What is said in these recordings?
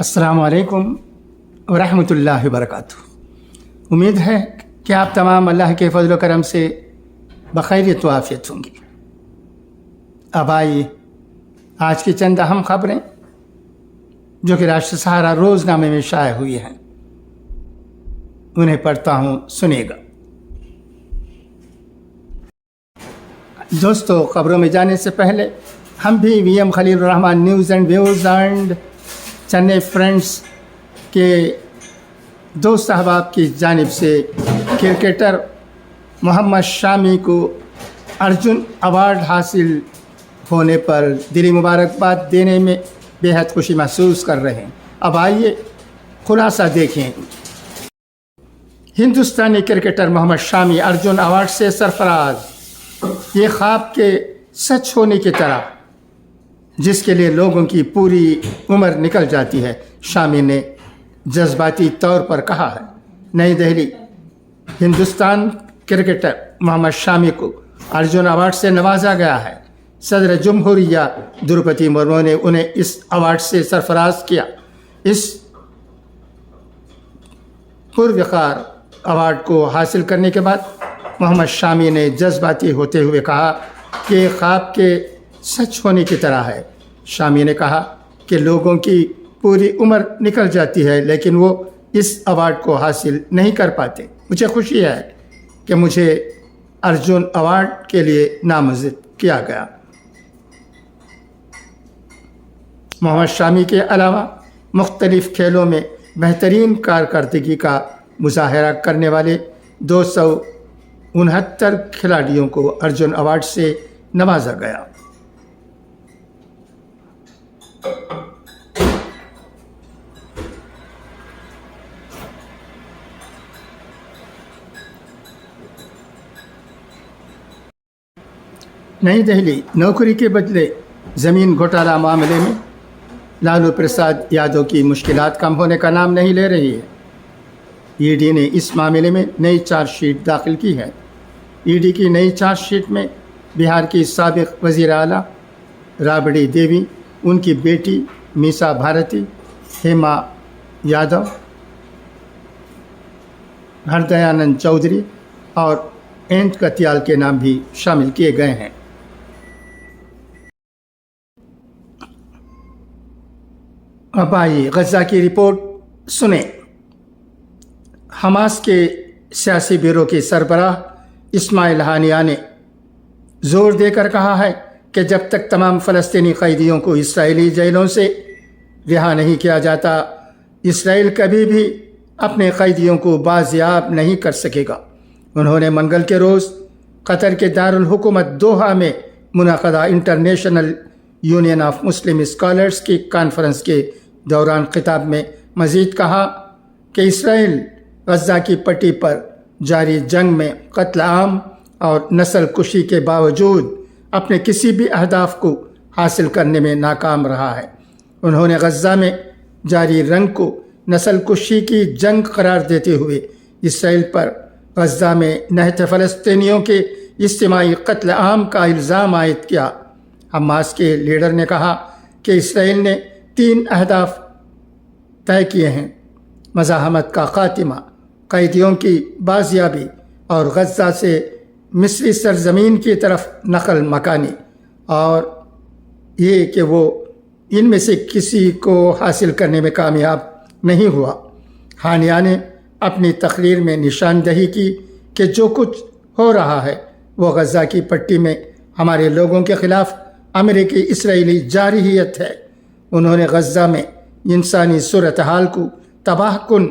अस्सलामु अलैकुम वरहमतुल्लाहि वबरकातुहू। उम्मीद है कि आप तमाम अल्लाह के फजल करम से बखैरियत व आफियत होंगी। अब आइए आज की चंद अहम खबरें जो कि राष्ट्र सहारा रोज़नामे में शाये हुई हैं, उन्हें पढ़ता हूँ, सुनिएगा। दोस्तों, खबरों में जाने से पहले हम भी VM Khalil Rahman news and views and Chennai friends के दोस्त अहबाब की जानिब से क्रिकेटर मोहम्मद शामी को अर्जुन अवार्ड हासिल होने पर दिली मुबारकबाद देने में बेहद खुशी महसूस कर रहे हैं। अब आइए खुलासा देखें। हिंदुस्तानी क्रिकेटर मोहम्मद शामी अर्जुन अवार्ड से सरफराज। ये ख्वाब के सच होने की तरह जिसके लिए लोगों की पूरी उम्र निकल जाती है, शामी ने जज्बाती तौर पर कहा है। नई दिल्ली। हिंदुस्तान क्रिकेटर मोहम्मद शामी को अर्जुन अवार्ड से नवाजा गया है। सदर जमहूरिया द्रौपदी मुर्मू ने उन्हें इस अवार्ड से सरफराज किया। इस पुरवकार अवार्ड को हासिल करने के बाद मोहम्मद शामी ने जज्बाती होते हुए कहा कि ख्वाब के सच होने की तरह है। शामी ने कहा कि लोगों की पूरी उम्र निकल जाती है लेकिन वो इस अवार्ड को हासिल नहीं कर पाते। मुझे खुशी है कि मुझे अर्जुन अवार्ड के लिए नामज़द किया गया। मोहम्मद शामी के अलावा मुख्तलिफ़ खेलों में बेहतरीन कारकर्दगी का मुजाहरा करने वाले 269 खिलाड़ियों को अर्जुन अवार्ड से नवाजा गया। नई दिल्ली। नौकरी के बदले ज़मीन घोटाला मामले में लालू प्रसाद यादव की मुश्किलात कम होने का नाम नहीं ले रही है। ईडी ने इस मामले में नई चार्जशीट दाखिल की है। ईडी की नई चार्जशीट में बिहार की साबिक़ वज़ीर आला राबड़ी देवी, उनकी बेटी मीसा भारती, हेमा यादव, हरदयानंद चौधरी और एंट कतियाल के नाम भी शामिल किए गए हैं। अब आइए गज़ा की रिपोर्ट सुने। हमास के सियासी ब्यूरो के सरबराह इस्माइल हानिया ने ज़ोर देकर कहा है कि जब तक तमाम फ़लस्तीनी कैदियों को इस्राएली जेलों से रिहा नहीं किया जाता, इसराइल कभी भी अपने कैदियों को बाजियाब नहीं कर सकेगा। उन्होंने मंगल के रोज़ कतर के दारुल हुकूमत दोहा में मुनक़दा international union of Muslim scholars की कॉन्फ्रेंस के दौरान खिताब में मज़ीद कहा कि इसराइल गज़ा की पट्टी पर जारी जंग में कत्ल आम और नस्ल कुशी के बावजूद अपने किसी भी अहदाफ को हासिल करने में नाकाम रहा है। उन्होंने गज़ा में जारी रंग को नस्ल कुशी की जंग करार देते हुए इसराइल पर गज़ा में निहत फ़लस्तीनियों के इज्तिमाई कत्ल आम का इल्ज़ाम आयद किया। हमास के लीडर ने कहा कि इसराइल ने 3 अहदाफ तय किए हैं: मज़ाहमत का ख़ात्मा, कैदियों की बाजियाबी और गज़ा से मिस्री सरजमीन की तरफ नकल मकानी, और ये कि वो इनमें से किसी को हासिल करने में कामयाब नहीं हुआ। हानिया ने अपनी तकरीर में निशानदही की कि जो कुछ हो रहा है वो गज़ा की पट्टी में हमारे लोगों के ख़िलाफ़ अमेरिकी इसराइली जारहियत है। उन्होंने गज़ा में इंसानी सूरत हाल को तबाहकुन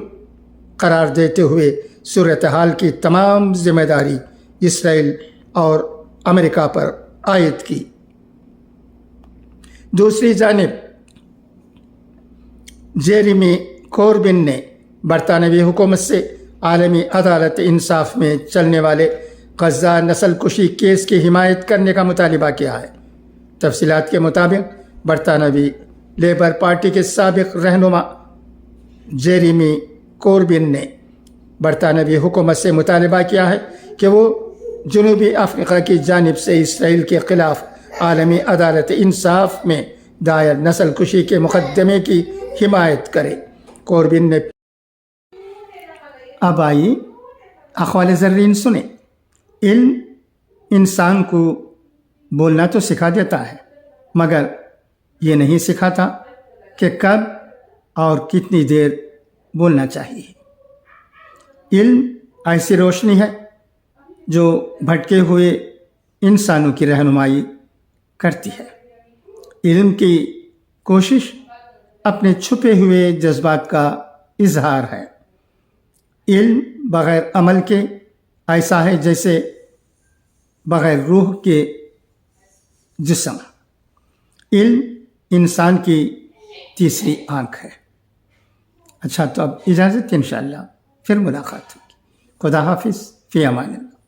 करार देते हुए सूरत हाल की तमाम जिम्मेदारी इसराइल और अमेरिका पर आयद की। दूसरी जानिब जेरेमी कोर्बिन ने बरतानवी हुकूमत से आलमी अदालत इंसाफ में चलने वाले गज़ा नस्ल कुशी केस की हिमायत करने का मुतालिबा किया है। तफसीलात के मुताबिक बरतानवी लेबर पार्टी के साबिक़ रहनुमा जेरेमी कोर्बिन ने बरतानवी हुकूमत से मुतालिबा किया है कि वो जनूबी अफ्रीका की जानिब से इसराइल के ख़िलाफ़ आलमी अदालत इंसाफ में दायर नस्ल कुशी के मुकदमे की حمایت کرے۔ کوربن نے اب آئیے اقوال زرین سنیں۔ علم انسان کو بولنا تو سکھا دیتا ہے، مگر یہ نہیں سکھاتا کہ کب اور کتنی دیر بولنا چاہیے۔ علم ایسی روشنی ہے جو بھٹکے ہوئے انسانوں کی رہنمائی کرتی ہے۔ علم کی کوشش اپنے چھپے ہوئے جذبات کا اظہار ہے۔ علم بغیر عمل کے ایسا ہے جیسے بغیر روح کے جسم۔ علم انسان کی تیسری آنکھ ہے۔ اچھا، تو اب اجازت، انشاءاللہ پھر ملاقات ہوگی۔ خدا حافظ، فی امان اللہ۔